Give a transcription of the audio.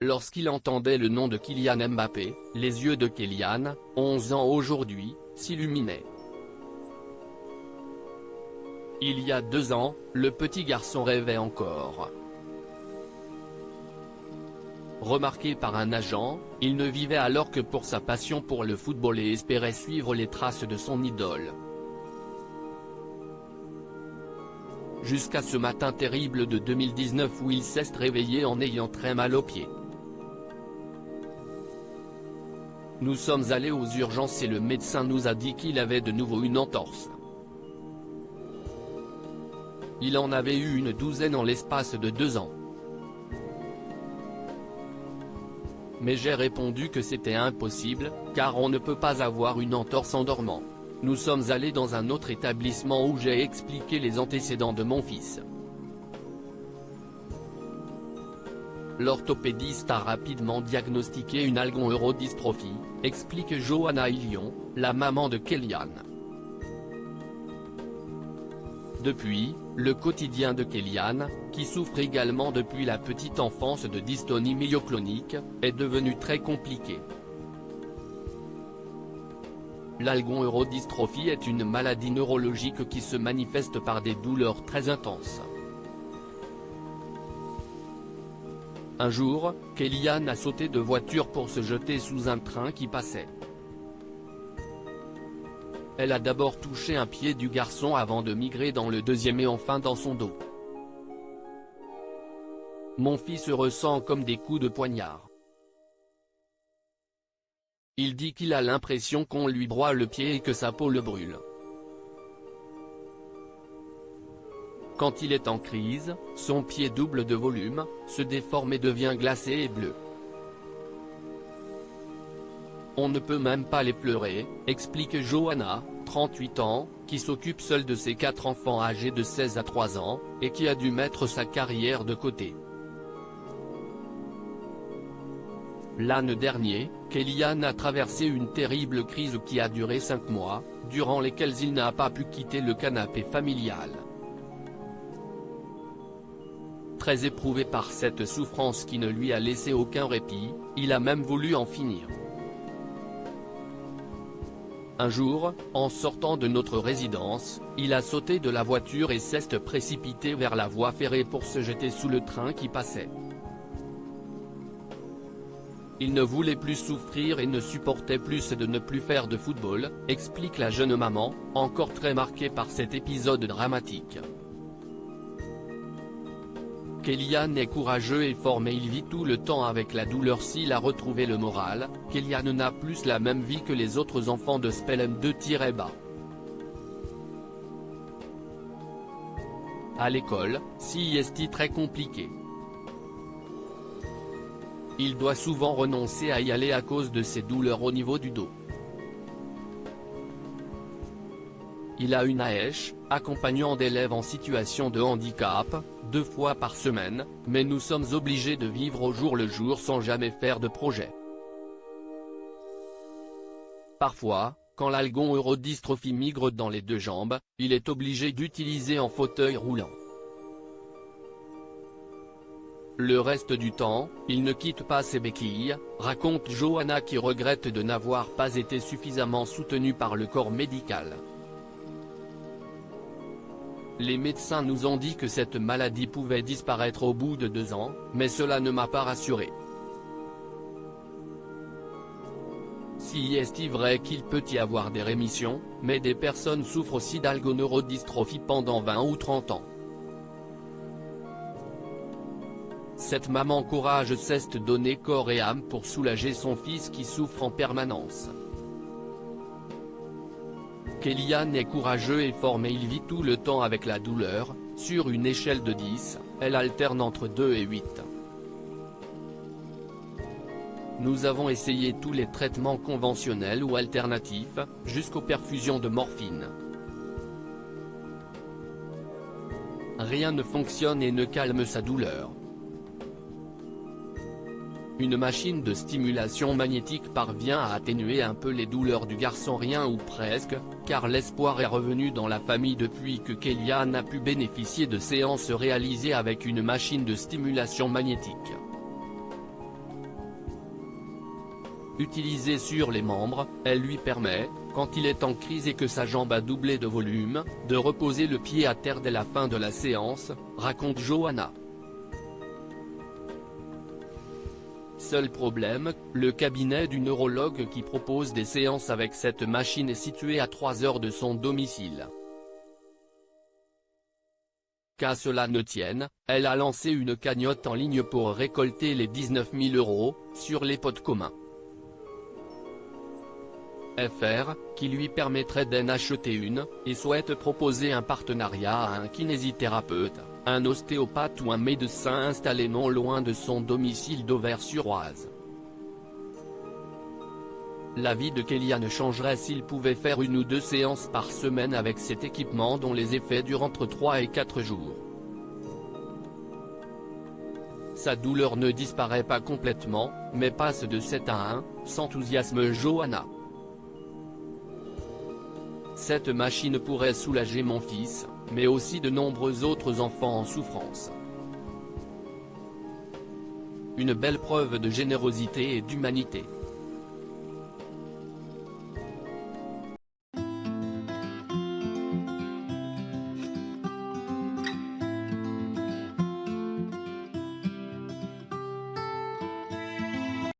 Lorsqu'il entendait le nom de Kylian Mbappé, les yeux de Kélian, 11 ans aujourd'hui, s'illuminaient. Il y a 2 ans, le petit garçon rêvait encore. Remarqué par un agent, il ne vivait alors que pour sa passion pour le football et espérait suivre les traces de son idole. Jusqu'à ce matin terrible de 2019 où il s'est réveillé en ayant très mal aux pieds. Nous sommes allés aux urgences et le médecin nous a dit qu'il avait de nouveau une entorse. Il en avait eu une douzaine en l'espace de 2 ans. Mais j'ai répondu que c'était impossible, car on ne peut pas avoir une entorse en dormant. Nous sommes allés dans un autre établissement où j'ai expliqué les antécédents de mon fils. L'orthopédiste a rapidement diagnostiqué une algon-eurodystrophie, explique Johanna Ilion, la maman de Kélian. Depuis, le quotidien de Kélian, qui souffre également depuis la petite enfance de dystonie myoclonique, est devenu très compliqué. L'algon-eurodystrophie est une maladie neurologique qui se manifeste par des douleurs très intenses. Un jour, Kélian a sauté de voiture pour se jeter sous un train qui passait. Elle a d'abord touché un pied du garçon avant de migrer dans le deuxième et enfin dans son dos. Mon fils ressent comme des coups de poignard. Il dit qu'il a l'impression qu'on lui broie le pied et que sa peau le brûle. Quand il est en crise, son pied double de volume, se déforme et devient glacé et bleu. On ne peut même pas les pleurer, explique Johanna, 38 ans, qui s'occupe seule de ses 4 enfants âgés de 16 à 3 ans, et qui a dû mettre sa carrière de côté. L'année dernière, Kélian a traversé une terrible crise qui a duré 5 mois, durant lesquels il n'a pas pu quitter le canapé familial. Très éprouvé par cette souffrance qui ne lui a laissé aucun répit, il a même voulu en finir. Un jour, en sortant de notre résidence, il a sauté de la voiture et s'est précipité vers la voie ferrée pour se jeter sous le train qui passait. Il ne voulait plus souffrir et ne supportait plus de ne plus faire de football, explique la jeune maman, encore très marquée par cet épisode dramatique. Kélian est courageux et fort mais il vit tout le temps avec la douleur. S'il a retrouvé le moral, Kélian n'a plus la même vie que les autres enfants de Spelem 2-bas. À l'école, c'est très compliqué. Il doit souvent renoncer à y aller à cause de ses douleurs au niveau du dos. Il a une AESH, accompagnant d'élèves en situation de handicap, 2 fois par semaine, mais nous sommes obligés de vivre au jour le jour sans jamais faire de projet. Parfois, quand l'algon-eurodystrophie migre dans les 2 jambes, il est obligé d'utiliser un fauteuil roulant. Le reste du temps, il ne quitte pas ses béquilles, raconte Johanna qui regrette de n'avoir pas été suffisamment soutenue par le corps médical. Les médecins nous ont dit que cette maladie pouvait disparaître au bout de 2 ans, mais cela ne m'a pas rassuré. Si est vrai qu'il peut y avoir des rémissions, mais des personnes souffrent aussi d'algoneurodystrophie pendant 20 ou 30 ans. Cette maman courage s'est donné corps et âme pour soulager son fils qui souffre en permanence. Kélian est courageux et fort mais il vit tout le temps avec la douleur. Sur une échelle de 10, elle alterne entre 2 et 8. Nous avons essayé tous les traitements conventionnels ou alternatifs, jusqu'aux perfusions de morphine. Rien ne fonctionne et ne calme sa douleur. Une machine de stimulation magnétique parvient à atténuer un peu les douleurs du garçon, rien ou presque, car l'espoir est revenu dans la famille depuis que Kélian a pu bénéficier de séances réalisées avec une machine de stimulation magnétique. Utilisée sur les membres, elle lui permet, quand il est en crise et que sa jambe a doublé de volume, de reposer le pied à terre dès la fin de la séance, raconte Johanna. Seul problème, le cabinet du neurologue qui propose des séances avec cette machine est situé à 3 heures de son domicile. Qu'à cela ne tienne, elle a lancé une cagnotte en ligne pour récolter les 19 000 € sur les potes communs. FR, qui lui permettrait d'en acheter une, et souhaite proposer un partenariat à un kinésithérapeute, un ostéopathe ou un médecin installé non loin de son domicile d'Auvers-sur-Oise. La vie de Kéliane changerait s'il pouvait faire 1 ou 2 séances par semaine avec cet équipement dont les effets durent entre 3 et 4 jours. Sa douleur ne disparaît pas complètement, mais passe de 7 à 1, s'enthousiasme Johanna. Cette machine pourrait soulager mon fils, mais aussi de nombreux autres enfants en souffrance. Une belle preuve de générosité et d'humanité.